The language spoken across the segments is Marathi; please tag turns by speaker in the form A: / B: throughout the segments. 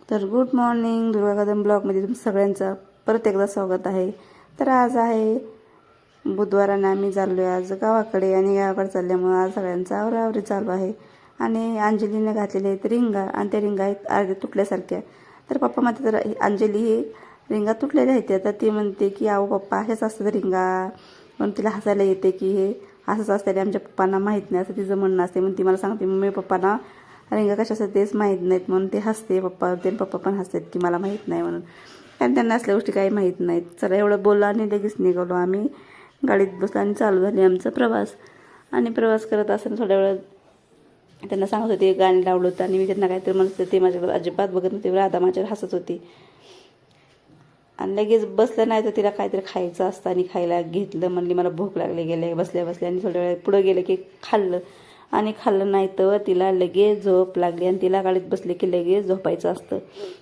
A: तर गुड मॉर्निंग, दुर्गा कदम ब्लॉगमध्ये तुमचं सगळ्यांचं परत एकदा स्वागत आहे. तर आज आहे बुधवार आणि आम्ही चाललो आहे आज गावाकडे. आणि गावाकडे चालल्यामुळं आज सगळ्यांचा आवराआवरी चालू आहे. आणि अंजलीने घातलेले आहेत रिंगा, आणि त्या रिंगा आहेत अर्ध्या तुटल्यासारख्या. तर पप्पा म्हणते तर अंजली ही रिंगा तुटलेल्या आहेत. तर ती म्हणते की अहो पप्पा अशाच असतात रिंगा, म्हणून तिला हसायला येते की हे असंच असतं, आमच्या पप्पांना माहीत नाही असं तिचं म्हणणं असते. म्हणून ती मला सांगते मम्मी पप्पांना रिंगा कशासाठी तेच माहीत नाहीत, म्हणून ते हसते पप्पा. ते पप्पा पण हसतात की मला माहीत नाही म्हणून, कारण त्यांना असल्या गोष्टी काही माहीत नाहीत. चला एवढं बोललो आणि लगेच निघालो आम्ही. गाडीत बसलो आणि चालू झाली आमचा प्रवास. आणि प्रवास करत असताना थोड्या वेळ त्यांना सांगत होते, गाणी लावलं होतं आणि मी त्यांना काहीतरी म्हणत होते. ते माझ्याकडे अजिबात बघत नव्हते. राधा माझ्यावर हसत होती. आणि लगेच बसलं नाही तर तिला काहीतरी खायचं असतं आणि खायला घेतलं. म्हणली मला भूक लागली. गेले बसल्या बसल्या आणि थोड्या वेळ पुढं गेलं की खाल्लं. आणि खाल्लं नाही तर तिला लगेच झोप लागली. आणि तिला गाडीत बसले की लगेच झोपायचं असतं,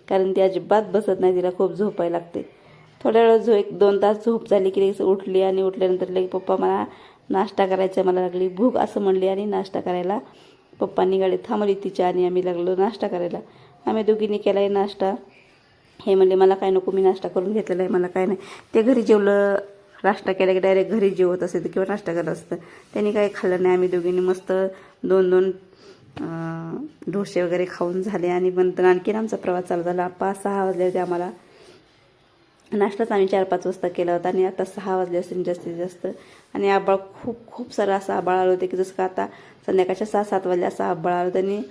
A: कारण ती अजिबात बसत नाही. तिला खूप झोपायला लागते. थोड्या वेळ 1-2 तास झोप झाली की लगेच उठली. आणि उठल्यानंतर लगेच पप्पा मला नाश्ता करायचा, मला लागली भूक असं म्हणली. आणि नाश्ता करायला पप्पांनी गाडी थांबवली तिच्या, आणि आम्ही लागलो नाश्ता करायला. आम्ही दोघींनी केला आहे नाश्ता. हे म्हणले मला काय नको, मी नाश्ता करून घेतलेला आहे, मला काय नाही. ते घरी जेवलं, नाश्ता केला की डायरेक्ट घरी जेवत असेल किंवा नाश्ता करत असतं. त्यांनी काही खाल्लं नाही. आम्ही दोघींनी मस्त 2-2 डोसे वगैरे खाऊन झाले. आणि नंतर आणखीन आमचा प्रवास चालू झाला. 5-6 वाजले होते आम्हाला. नाश्ताच आम्ही 4-5 वाजता केला होता. आणि आता 6 वाजले असतील जास्तीत जास्त. आणि आबाळ खूप सारं असं आबाळ आलं होतं की जसं का आता संध्याकाळच्या 6-7 वाजले असं आबाळ आलं होतं. आणि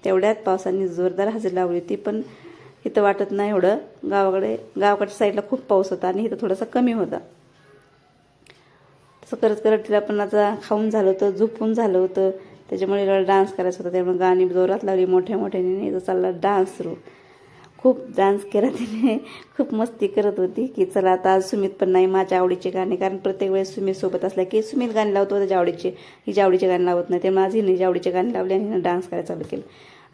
A: तेवढ्यात पावसाने जोरदार हजेरी लावली होती. पण इथं वाटत नाही एवढं. गावाकडच्या साईडला खूप पाऊस होता आणि इथं थोडासा कमी होता. तसं करत करत तिला पण आता खाऊन झालं होतं, झोपून झालं होतं. त्याच्यामुळे डान्स करायचा होता. त्यामुळे गाणी जोरात लावली मोठ्या मोठ्याने. तर चालला डान्स सुरू. खूप डान्स केला तिने, खूप मस्ती करत होती की चला आता आज सुमित पण नाही, माझ्या आवडीचे गाणे. कारण प्रत्येक वेळेस सुमित सोबत असल्या की सुमित गाणी लावतो त्याच्या आवडीचे, हिच्या आवडीचे गाणी लावत नाही. त्यामुळे आज हिने आवडीचे गाणी लावले आणि हिनं डान्स करायला चालू केलं.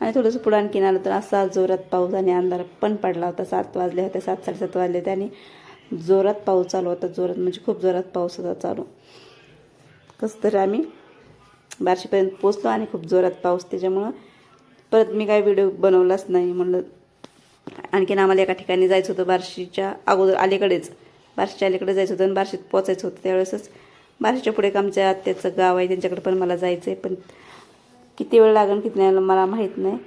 A: आणि थोडंसं पुढं आणखीन आलं तर असा जोरात पाऊस आणि अंधार पण पडला होता. 7 वाजले होते, 7-7:30 वाजले होते. आणि जोरात पाऊस चालू होता. जोरात म्हणजे खूप जोरात पाऊस होता चालू. कसं तर आम्ही बार्शीपर्यंत पोचलो आणि खूप जोरात पाऊस. त्याच्यामुळं परत मी काही व्हिडिओ बनवलाच नाही. म्हणलं आणखीन आम्हाला एका ठिकाणी जायचं होतं, बार्शीच्या अगोदर बार्शीच्या अलीकडे जायचं होतं आणि बार्शीत पोचायचं होतं. त्यावेळेसच बार्शीच्या पुढे एक आमच्या आत्याचं गाव आहे, त्यांच्याकडे पण मला जायचं आहे. पण किती वेळ लागेल किती नाही मला माहीत नाही.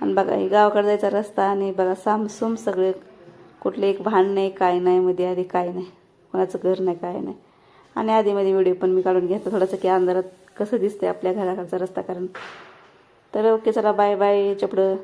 A: आणि बघा हे गावाकडे जायचा रस्ता. आणि बघा सामसूम सगळे, कुठले एक भान नाही, काय नाही, मध्ये आधी काय नाही, कोणाचं घर नाही, काय नाही. आणि आधीमध्ये व्हिडिओ पण मी काढून घेतला थोडंसं की अंधारात कसं दिसतंय आपल्या घराकडचा रस्ता. कारण तर ओके चला बाय बाय. याच्या पुढं